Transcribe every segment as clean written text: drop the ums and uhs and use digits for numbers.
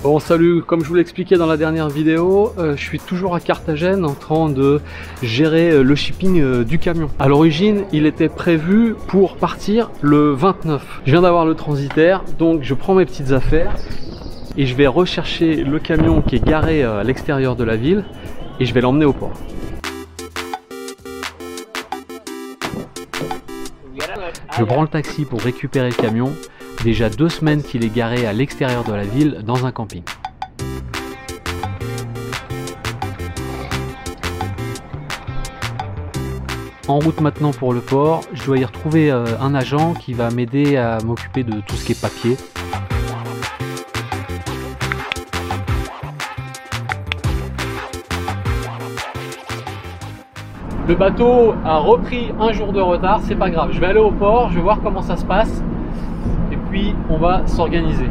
Bon salut, comme je vous l'expliquais dans la dernière vidéo, je suis toujours à Carthagène en train de gérer le shipping du camion. À l'origine, il était prévu pour partir le 29. Je viens d'avoir le transitaire, donc je prends mes petites affaires et je vais rechercher le camion qui est garé à l'extérieur de la ville et je vais l'emmener au port. Je prends le taxi pour récupérer le camion. Déjà 2 semaines qu'il est garé à l'extérieur de la ville dans un camping. En route maintenant pour le port, je dois y retrouver un agent qui va m'aider à m'occuper de tout ce qui est papier. Le bateau a repris un jour de retard, c'est pas grave. Je vais aller au port, je vais voir comment ça se passe. Et puis on va s'organiser.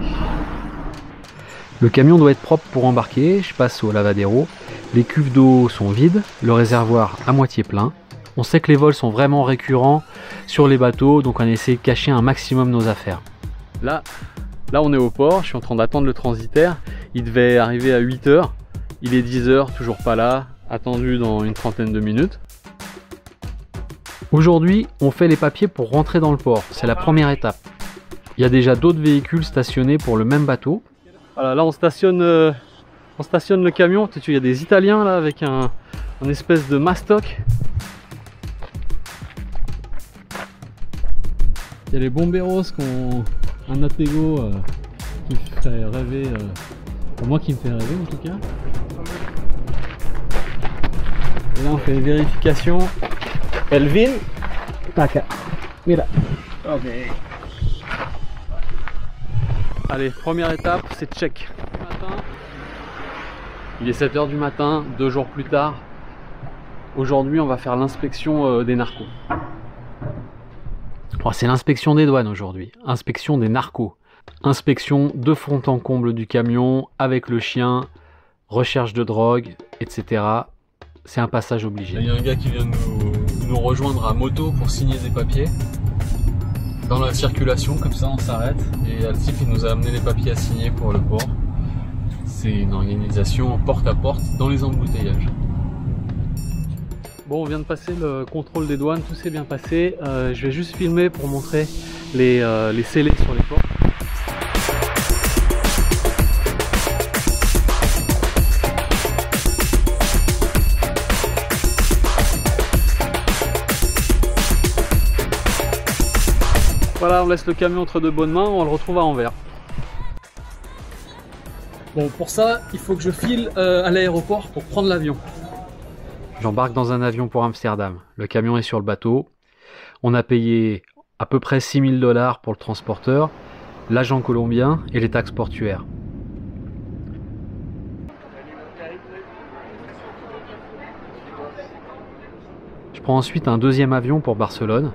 Le camion doit être propre pour embarquer, je passe au lavadero. Les cuves d'eau sont vides, le réservoir à moitié plein. On sait que les vols sont vraiment récurrents sur les bateaux, donc on essaie de cacher un maximum nos affaires. Là on est au port, je suis en train d'attendre le transitaire. Il devait arriver à 8 h, il est 10 h, toujours pas là, attendu dans une trentaine de minutes. Aujourd'hui, on fait les papiers pour rentrer dans le port, c'est la première étape. Il y a déjà d'autres véhicules stationnés pour le même bateau. Voilà, là on stationne le camion. Il y a des Italiens là avec un espèce de mastoc. Il y a les bomberos qui ont un Attego qui fait rêver, moi qui me fait rêver en tout cas. Et là on fait une vérification. Elvin, tac, mira. Ok. Allez, première étape, c'est check. Il est 7 h du matin, 2 jours plus tard. Aujourd'hui, on va faire l'inspection des narcos. Oh, c'est l'inspection des douanes aujourd'hui. Inspection des narcos. Inspection de fond en comble du camion avec le chien, recherche de drogue, etc. C'est un passage obligé. Il y a un gars qui vient de nous rejoindre à moto pour signer des papiers. Dans la circulation, comme ça on s'arrête et le type il nous a amené les papiers à signer pour le port. C'est une organisation porte à porte dans les embouteillages. Bon, on vient de passer le contrôle des douanes, tout s'est bien passé. Je vais juste filmer pour montrer les scellés sur les portes. Voilà, on laisse le camion entre de bonnes mains, on le retrouve à Anvers. Bon, pour ça, il faut que je file à l'aéroport pour prendre l'avion. J'embarque dans un avion pour Amsterdam. Le camion est sur le bateau. On a payé à peu près 6 000 $ pour le transporteur, l'agent colombien et les taxes portuaires. Je prends ensuite un deuxième avion pour Barcelone.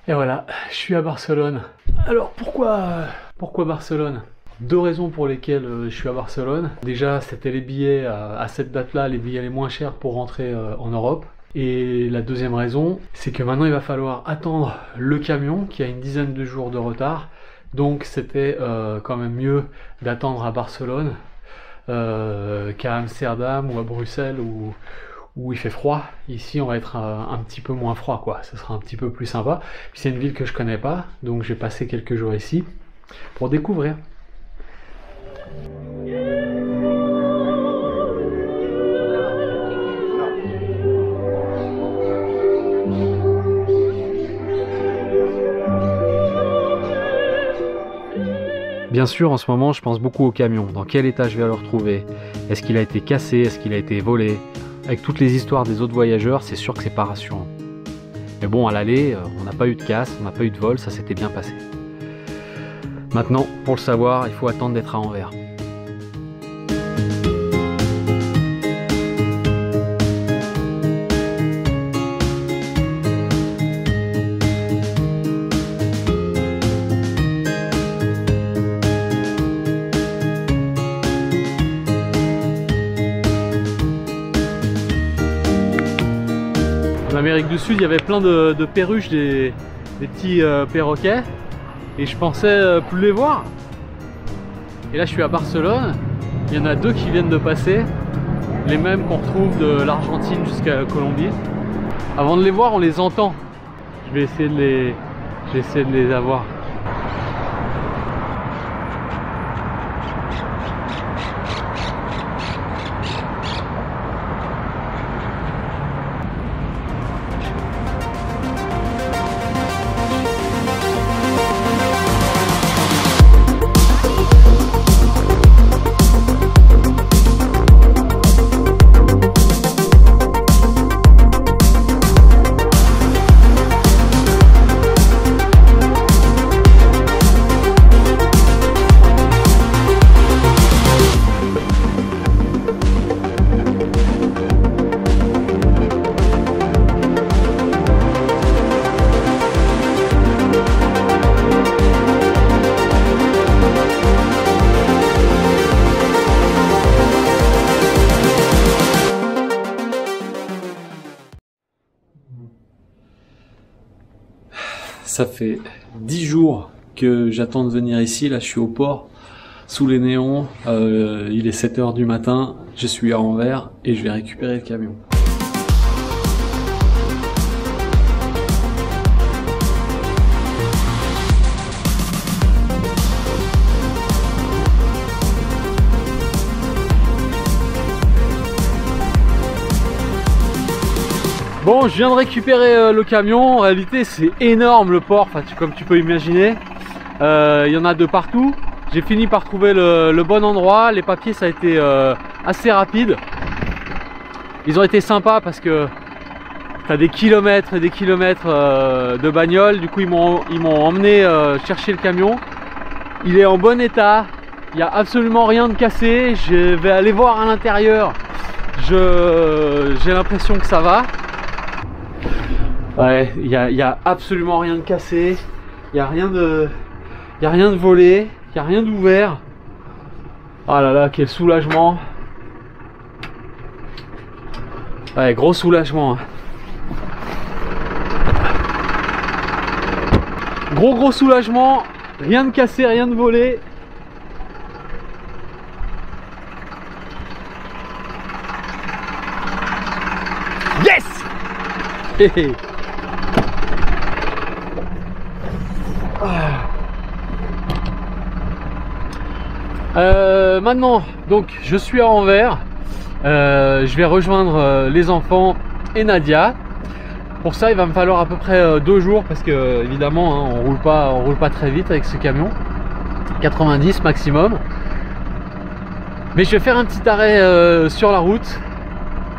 Et voilà, je suis à Barcelone. Alors pourquoi Barcelone? 2 raisons pour lesquelles je suis à Barcelone. Déjà, c'était les billets à cette date-là, les billets les moins chers pour rentrer en Europe. Et la deuxième raison, c'est que maintenant il va falloir attendre le camion qui a une dizaine de jours de retard. Donc c'était quand même mieux d'attendre à Barcelone qu'à Amsterdam ou à Bruxelles où il fait froid. Ici on va être un petit peu moins froid quoi, ça sera un petit peu plus sympa. Puis c'est une ville que je connais pas, donc je vais passer quelques jours ici pour découvrir. Bien sûr, en ce moment, je pense beaucoup au camion. Dans quel état je vais le retrouver? Est-ce qu'il a été cassé? Est-ce qu'il a été volé? Avec toutes les histoires des autres voyageurs, c'est sûr que c'est pas rassurant. Mais bon, à l'aller, on n'a pas eu de casse, on n'a pas eu de vol, ça s'était bien passé. Maintenant, pour le savoir, il faut attendre d'être à Anvers. Amérique du Sud, il y avait plein de perruches, des petits perroquets, et je pensais plus les voir. Et là je suis à Barcelone, il y en a deux qui viennent de passer, les mêmes qu'on retrouve de l'Argentine jusqu'à la Colombie. Avant de les voir, on les entend. Je vais essayer de les avoir. Ça fait 10 jours que j'attends de venir ici, là je suis au port, sous les néons, il est 7 h du matin, je suis à Anvers et je vais récupérer le camion. Bon, je viens de récupérer le camion. En réalité c'est énorme le port, enfin, comme tu peux imaginer. Il y en a de partout. J'ai fini par trouver le bon endroit. Les papiers ça a été assez rapide. Ils ont été sympas parce que t'as des kilomètres et des kilomètres de bagnole. Du coup ils m'ont emmené chercher le camion. Il est en bon état. Il n'y a absolument rien de cassé. Je vais aller voir à l'intérieur. J'ai l'impression que ça va. Ouais, il y a absolument rien de cassé, il y a rien de volé, il y a rien d'ouvert. Ah là là, quel soulagement. Ouais, gros soulagement. Gros soulagement, rien de cassé, rien de volé. Yes. Maintenant, donc je suis à Anvers, je vais rejoindre les enfants et Nadia. Pour ça, il va me falloir à peu près 2 jours parce que évidemment, hein, on roule pas très vite avec ce camion, 90 maximum. Mais je vais faire un petit arrêt sur la route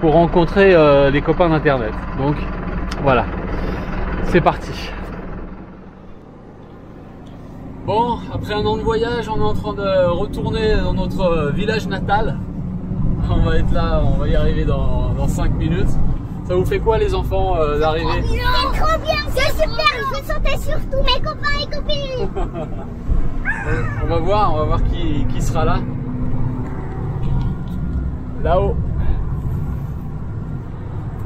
pour rencontrer les copains d'internet. Donc voilà, c'est parti. Bon, après un an de voyage, on est en train de retourner dans notre village natal. On va être là, on va y arriver dans 5 minutes. Ça vous fait quoi les enfants d'arriver? C'est trop bien, c'est super, je vais sauter sur tous mes copains et copines. On va voir qui sera là. Là-haut.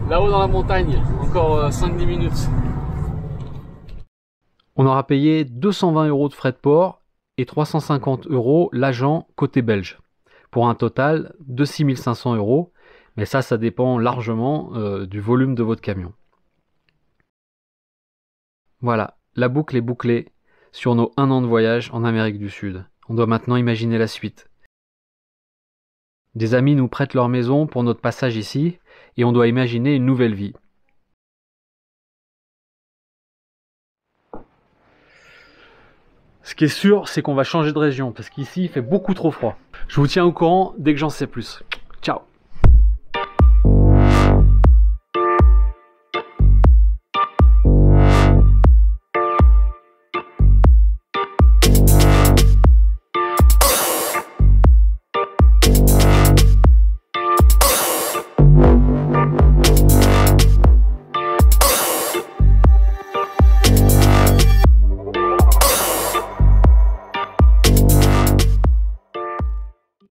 Là-haut dans la montagne, encore 5-10 minutes. On aura payé 220 € de frais de port et 350 € l'agent côté belge, pour un total de 6 500 €, mais ça dépend largement du volume de votre camion. Voilà, la boucle est bouclée sur nos 1 an de voyage en Amérique du Sud. On doit maintenant imaginer la suite. Des amis nous prêtent leur maison pour notre passage ici, et on doit imaginer une nouvelle vie. Ce qui est sûr, c'est qu'on va changer de région, parce qu'ici il fait beaucoup trop froid. Je vous tiens au courant dès que j'en sais plus. Ciao!